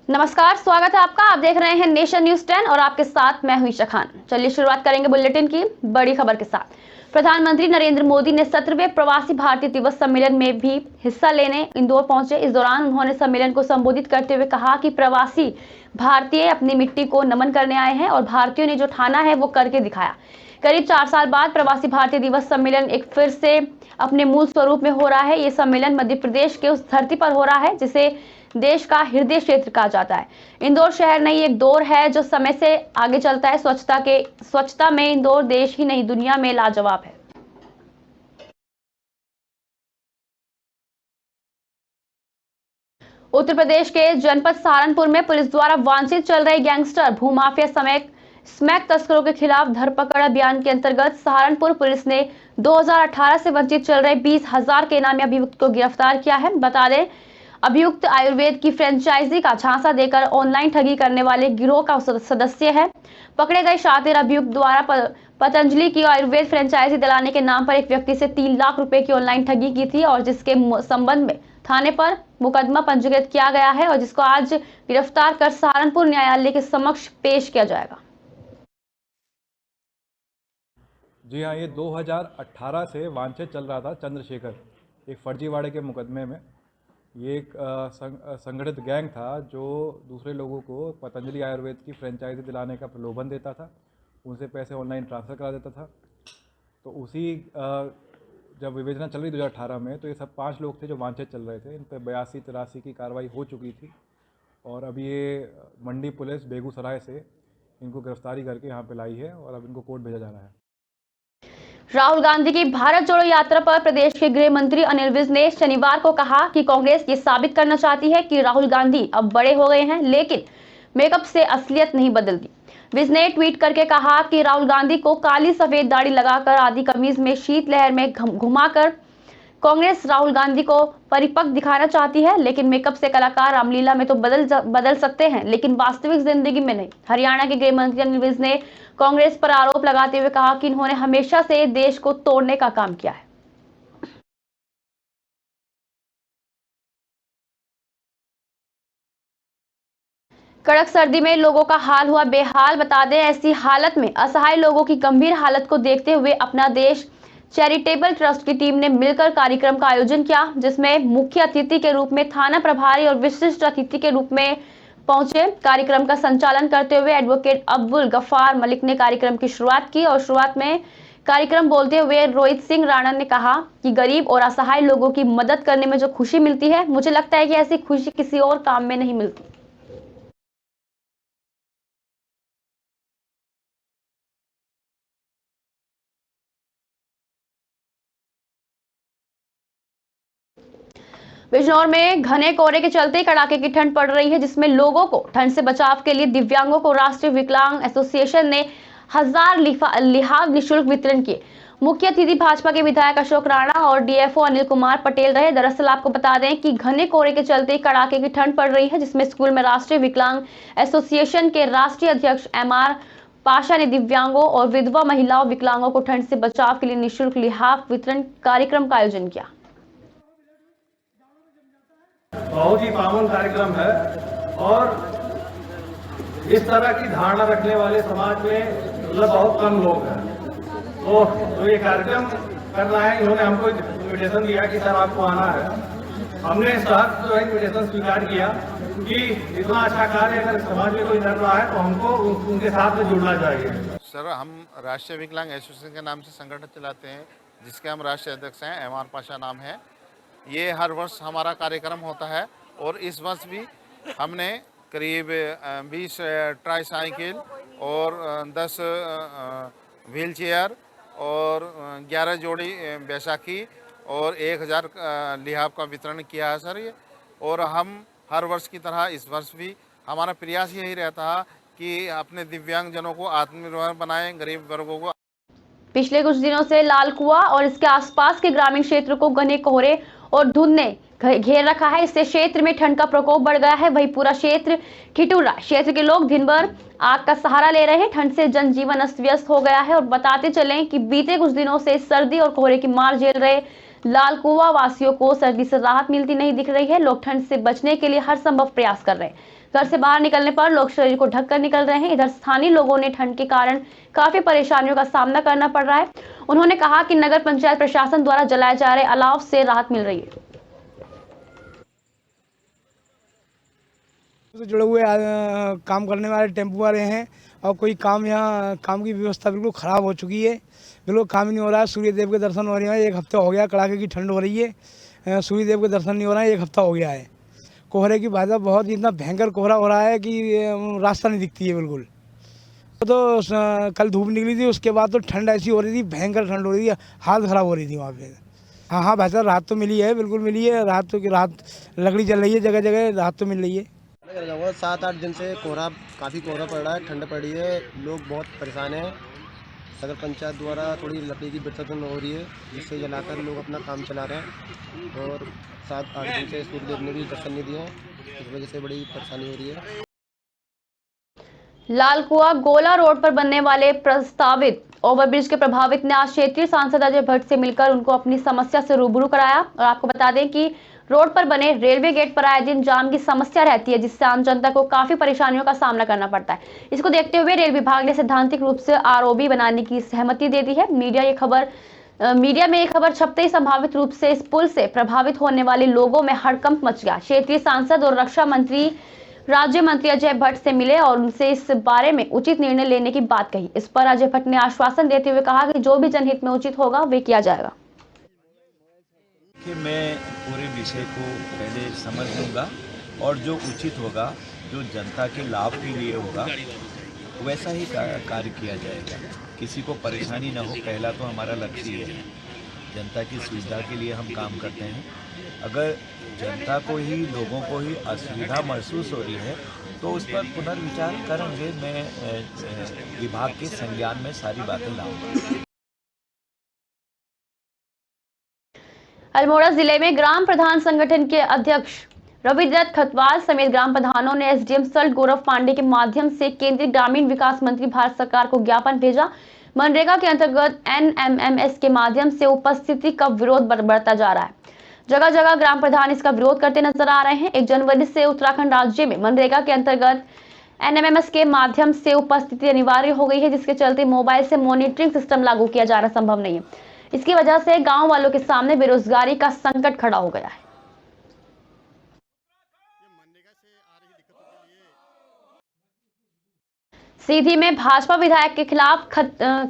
नमस्कार, स्वागत है आपका। आप देख रहे हैं नेशन न्यूज 10 और आपके साथ मैं हुई ईशा खान। चलिए शुरुआत करेंगे बुलेटिन की बड़ी खबर के साथ। प्रधानमंत्री नरेंद्र मोदी ने 17वें प्रवासी भारतीय दिवस सम्मेलन में भी हिस्सा लेने इंदौर पहुंचे। इस दौरान उन्होंने सम्मेलन को संबोधित करते हुए कहा कि प्रवासी भारतीय अपनी मिट्टी को नमन करने आए हैं और भारतीयों ने जो ठाना है वो करके दिखाया। करीब 4 साल बाद प्रवासी भारतीय दिवस सम्मेलन एक फिर से अपने मूल स्वरूप में हो रहा है। ये सम्मेलन मध्य प्रदेश के उस धरती पर हो रहा है जिसे देश का हृदय क्षेत्र कहा जाता है। इंदौर शहर नहीं एक दौर है जो समय से आगे चलता है। स्वच्छता में इंदौर देश ही नहीं दुनिया में लाजवाब है। उत्तर प्रदेश के जनपद सहारनपुर में पुलिस द्वारा वांछित चल रहे गैंगस्टर भूमाफिया समेत स्मैक तस्करों के खिलाफ धरपकड़ अभियान के अंतर्गत सहारनपुर पुलिस ने 2018 से वंचित चल रहे 20,000 के इनामी अभियुक्त को गिरफ्तार किया है। बता दें, अभियुक्त आयुर्वेद की फ्रेंचाइजी का झांसा देकर ऑनलाइन ठगी करने वाले गिरोह का सदस्य है। पकड़े गए शातिर अभियुक्त द्वारा पतंजलि की आयुर्वेद फ्रेंचाइजी दिलाने के नाम पर एक व्यक्ति से 3 लाख रुपए की ऑनलाइन ठगी की थी और जिसके संबंध में थाने पर मुकदमा पंजीकृत किया गया है और जिसको आज गिरफ्तार कर सहारनपुर न्यायालय के समक्ष पेश किया जाएगा। जी हाँ, ये 2018 से वांछित चल रहा था चंद्रशेखर, एक फर्जीवाड़े के मुकदमे में। ये एक संगठित गैंग था जो दूसरे लोगों को पतंजलि आयुर्वेद की फ्रेंचाइजी दिलाने का प्रलोभन देता था, उनसे पैसे ऑनलाइन ट्रांसफ़र करा देता था। तो उसी जब विवेचना चल रही 2018 में, तो ये सब 5 लोग थे जो वांछित चल रहे थे। इन पर 82-83 की कार्रवाई हो चुकी थी और अभी ये मंडी पुलिस बेगूसराय से इनको गिरफ्तारी करके यहाँ पे लाई है और अब इनको कोर्ट भेजा जा रहा है। राहुल गांधी की भारत जोड़ो यात्रा पर प्रदेश के गृह मंत्री अनिल विज ने शनिवार को कहा कि कांग्रेस ये साबित करना चाहती है कि राहुल गांधी अब बड़े हो गए हैं, लेकिन मेकअप से असलियत नहीं बदलती। विज ने ट्वीट करके कहा कि राहुल गांधी को काली सफेद दाढ़ी लगाकर आधी कमीज में शीतलहर में घुमाकर कांग्रेस राहुल गांधी को परिपक्व दिखाना चाहती है, लेकिन मेकअप से कलाकार रामलीला में तो बदल सकते हैं, लेकिन वास्तविक जिंदगी में नहीं। हरियाणा के गृह मंत्री अनिल विज ने कांग्रेस पर आरोप लगाते हुए कहा कि इन्होंने हमेशा से देश को तोड़ने का काम किया है। कड़क सर्दी में लोगों का हाल हुआ बेहाल। बता दें, ऐसी हालत में असहाय लोगों की गंभीर हालत को देखते हुए अपना देश चैरिटेबल ट्रस्ट की टीम ने मिलकर कार्यक्रम का आयोजन किया, जिसमें मुख्य अतिथि के रूप में थाना प्रभारी और विशिष्ट अतिथि के रूप में पहुंचे। कार्यक्रम का संचालन करते हुए एडवोकेट अब्दुल गफ्फार मलिक ने कार्यक्रम की शुरुआत की और शुरुआत में कार्यक्रम बोलते हुए रोहित सिंह राणा ने कहा कि गरीब और असहाय लोगों की मदद करने में जो खुशी मिलती है, मुझे लगता है कि ऐसी खुशी किसी और काम में नहीं मिलती। बिजनौर में घने कोहरे के चलते कड़ाके की ठंड पड़ रही है, जिसमें लोगों को ठंड से बचाव के लिए दिव्यांगों को राष्ट्रीय विकलांग एसोसिएशन ने 1000 लिहाफ निःशुल्क वितरण किए। मुख्य अतिथि भाजपा के विधायक अशोक राणा और डीएफओ अनिल कुमार पटेल रहे। दरअसल आपको बता दें कि घने कोहरे के चलते कड़ाके की ठंड पड़ रही है, जिसमें स्कूल में राष्ट्रीय विकलांग एसोसिएशन के राष्ट्रीय अध्यक्ष MR पाशा ने दिव्यांगों और विधवा महिलाओं विकलांगों को ठंड से बचाव के लिए निःशुल्क लिहाफ वितरण कार्यक्रम का आयोजन किया। बहुत ही पावन कार्यक्रम है और इस तरह की धारणा रखने वाले समाज में मतलब बहुत कम लोग हैं। तो ये कार्यक्रम करना है, इन्होंने हमको इन्विटेशन दिया कि सर आपको आना है। हमने सहर्ष जो है इन्विटेशन स्वीकार किया कि इतना अच्छा कार्य अगर समाज में कोई कर रहा है तो हमको उनके साथ में जुड़ना चाहिए। सर, हम राष्ट्रीय विकलांग एसोसिएशन के नाम से संगठन चलाते हैं, जिसके हम राष्ट्रीय अध्यक्ष हैं। MR पाशा नाम है। ये हर वर्ष हमारा कार्यक्रम होता है और इस वर्ष भी हमने करीब 20 ट्राईसाइकिल और 10 व्हील चेयर और 11 जोड़ी बैसाखी और 1000 लिहाफ का वितरण किया है सर। ये और हम हर वर्ष की तरह इस वर्ष भी हमारा प्रयास यही रहता है कि अपने दिव्यांगजनों को आत्मनिर्भर बनाएं, गरीब वर्गों को। पिछले कुछ दिनों से लाल कुआं और इसके आसपास के ग्रामीण क्षेत्र को घने कोहरे और धुंध ने घेर रखा है। इससे क्षेत्र में ठंड का प्रकोप बढ़ गया है। वहीं पूरा क्षेत्र ठिठुर रहा। क्षेत्र के लोग दिन भर आग का सहारा ले रहे हैं। ठंड से जनजीवन अस्त व्यस्त हो गया है और बताते चलें कि बीते कुछ दिनों से सर्दी और कोहरे की मार झेल रहे लाल कुआं वासियों को सर्दी से राहत मिलती नहीं दिख रही है। लोग ठंड से बचने के लिए हर संभव प्रयास कर रहे हैं। घर से बाहर निकलने पर लोग शरीर को ढककर निकल रहे हैं। इधर स्थानीय लोगों ने ठंड के कारण काफी परेशानियों का सामना करना पड़ रहा है। उन्होंने कहा कि नगर पंचायत प्रशासन द्वारा जलाए जा रहे अलाव से राहत मिल रही है। से जुड़े हुए काम करने वाले टेम्पो वाले हैं और कोई काम यहाँ काम की व्यवस्था बिल्कुल ख़राब हो चुकी है, बिल्कुल काम ही नहीं हो रहा है। सूर्य देव के दर्शन हो रहे हैं, एक हफ्ता हो गया, कड़ाके की ठंड हो रही है, सूर्य देव के दर्शन नहीं हो रहा है, एक हफ्ता हो गया है। कोहरे की भाषा बहुत इतना भयंकर कोहरा हो रहा है कि रास्ता नहीं दिखती है बिल्कुल। तो कल धूप निकली थी, उसके बाद तो ठंड ऐसी हो रही थी, भयंकर ठंड हो रही थी, हालत ख़राब हो रही थी वहाँ पे। हाँ भाई साहब, राहत तो मिली है, बिल्कुल मिली है राहत। तो राहत लकड़ी जल रही है, जगह जगह राहत तो मिल रही है। 7-8 दिन से काफ़ी कोहरा पड़ रहा है, ठंड पड़ी है, लोग बहुत परेशान हैं। नगर पंचायत द्वारा थोड़ी लकड़ी की विसर्जन हो रही है, जिससे जलाकर लोग अपना काम चला रहे हैं। और 7-8 दिन से सूर्यदेव ने भी दर्शन नहीं दिए हैं, इस वजह से बड़ी परेशानी हो रही है। लालकुआ गोला रोड पर बनने वाले प्रस्तावित ओवरब्रिज के प्रभावित ने आज क्षेत्रीय सांसद अजय भट्ट से मिलकर उनको अपनी समस्या से रूबरू कराया। और आपको बता दें कि रोड पर बने रेलवे गेट पर आए दिन जाम की समस्या रहती है, जिससे आम जनता को काफी परेशानियों का सामना करना पड़ता है। इसको देखते हुए रेल विभाग ने सैद्धांतिक रूप से आरओबी बनाने की सहमति दे दी है। मीडिया में ये खबर छपते ही संभावित रूप से इस पुल से प्रभावित होने वाले लोगों में हड़कंप मच गया। क्षेत्रीय सांसद और रक्षा मंत्री राज्य मंत्री अजय भट्ट से मिले और उनसे इस बारे में उचित निर्णय लेने की बात कही। इस पर अजय भट्ट ने आश्वासन देते हुए कहा कि जो भी जनहित में उचित होगा वे किया जाएगा। कि मैं पूरे विषय को पहले समझ लूँगा और जो उचित होगा, जो जनता के लाभ के लिए होगा, वैसा ही कार्य किया जाएगा। किसी को परेशानी न हो, पहला तो हमारा लक्ष्य ये है। जनता की सुविधा के लिए हम काम करते हैं। अगर जनता को ही, लोगों को ही असुविधा महसूस हो रही है तो उस पर पुनर्विचार करेंगे। मैं विभाग के संज्ञान में सारी बातें लाऊंगा। अल्मोड़ा जिले में ग्राम प्रधान संगठन के अध्यक्ष रविदत्त खतवाल समेत ग्राम प्रधानों ने एसडीएम सल्ट गौरव पांडे के माध्यम से केंद्रीय ग्रामीण विकास मंत्री भारत सरकार को ज्ञापन भेजा। मनरेगा के अंतर्गत NMMS के माध्यम से उपस्थिति का विरोध बढ़ता जा रहा है। जगह जगह ग्राम प्रधान इसका विरोध करते नजर आ रहे हैं। 1 जनवरी से उत्तराखंड राज्य में मनरेगा के अंतर्गत NMMS के माध्यम से उपस्थिति अनिवार्य हो गई है, जिसके चलते मोबाइल से मॉनिटरिंग सिस्टम लागू किया जाना संभव नहीं है। इसकी वजह से गांव वालों के सामने बेरोजगारी का संकट खड़ा हो गया है। सीधी में भाजपा विधायक के खिलाफ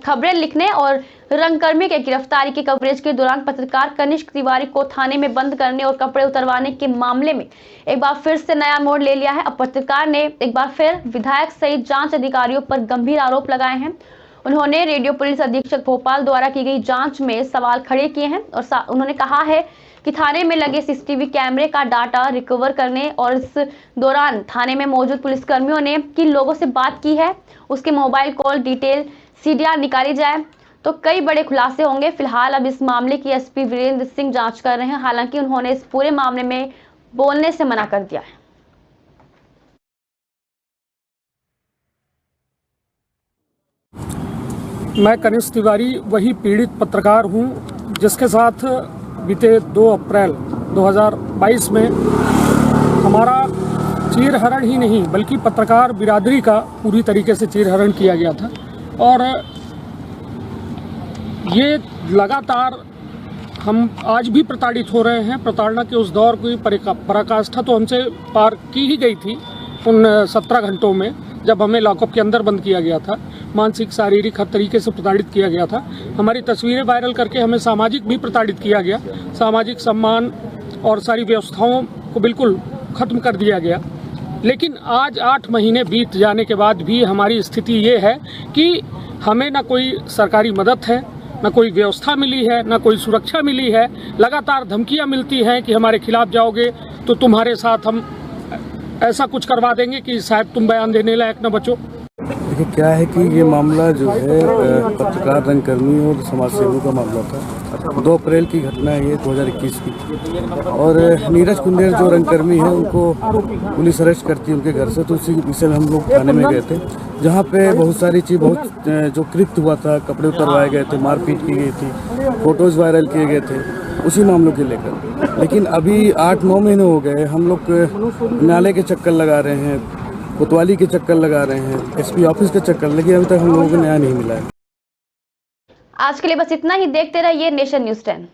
खबरें लिखने और रंगकर्मी के गिरफ्तारी की कवरेज के दौरान पत्रकार कनिष्क तिवारी को थाने में बंद करने और कपड़े उतरवाने के मामले में एक बार फिर से नया मोड़ ले लिया है। अब पत्रकार ने एक बार फिर विधायक सहित जांच अधिकारियों पर गंभीर आरोप लगाए हैं। उन्होंने रेडियो पुलिस अधीक्षक भोपाल द्वारा की गई जांच में सवाल खड़े किए हैं और उन्होंने कहा है कि थाने में लगे सीसीटीवी कैमरे का डाटा रिकवर करने और इस दौरान थाने में मौजूद पुलिसकर्मियों ने किन लोगों से बात की है, उसके मोबाइल कॉल डिटेल CDR निकाली जाए तो कई बड़े खुलासे होंगे। फिलहाल अब इस मामले की SP वीरेंद्र सिंह जांच कर रहे हैं। हालांकि उन्होंने इस पूरे मामले में बोलने से मना कर दिया है। मैं कनिष्क तिवारी वही पीड़ित पत्रकार हूं जिसके साथ बीते 2 अप्रैल 2022 में हमारा चीरहरण ही नहीं बल्कि पत्रकार बिरादरी का पूरी तरीके से चीरहरण किया गया था। और ये लगातार हम आज भी प्रताड़ित हो रहे हैं। प्रताड़ना के उस दौर की पराकाष्ठा तो हमसे पार की ही गई थी उन 17 घंटों में, जब हमें लॉकअप के अंदर बंद किया गया था, मानसिक शारीरिक हर तरीके से प्रताड़ित किया गया था। हमारी तस्वीरें वायरल करके हमें सामाजिक भी प्रताड़ित किया गया। सामाजिक सम्मान और सारी व्यवस्थाओं को बिल्कुल खत्म कर दिया गया। लेकिन आज 8 महीने बीत जाने के बाद भी हमारी स्थिति ये है कि हमें ना कोई सरकारी मदद है, ना कोई व्यवस्था मिली है, ना कोई सुरक्षा मिली है। लगातार धमकियां मिलती हैं कि हमारे खिलाफ जाओगे तो तुम्हारे साथ हम ऐसा कुछ करवा देंगे कि शायद तुम बयान देने लायक न बचो। देखिए क्या है कि ये मामला जो है पत्रकार रंगकर्मी और समाजसेवियों का मामला था। 2 अप्रैल की घटना है ये 2021 की। और नीरज कुंदेर जो रंगकर्मी है उनको पुलिस अरेस्ट करती है उनके घर से। तो उसी विषय में हम लोग थाने में गए थे, जहाँ पे बहुत सारी चीज़ जो कृत्य हुआ था, कपड़े उतरवाए गए थे, मारपीट की गई थी, फोटोज़ वायरल किए गए थे। उसी मामलों के लेकर। लेकिन अभी 8-9 महीने हो गए हम लोग न्यायालय के चक्कर लगा रहे हैं, कोतवाली के चक्कर लगा रहे हैं, एसपी ऑफिस के चक्कर, लेकिन अभी तक हम लोगों को न्याय नहीं मिला है। आज के लिए बस इतना ही। देखते रहिए नेशन न्यूज़ 10।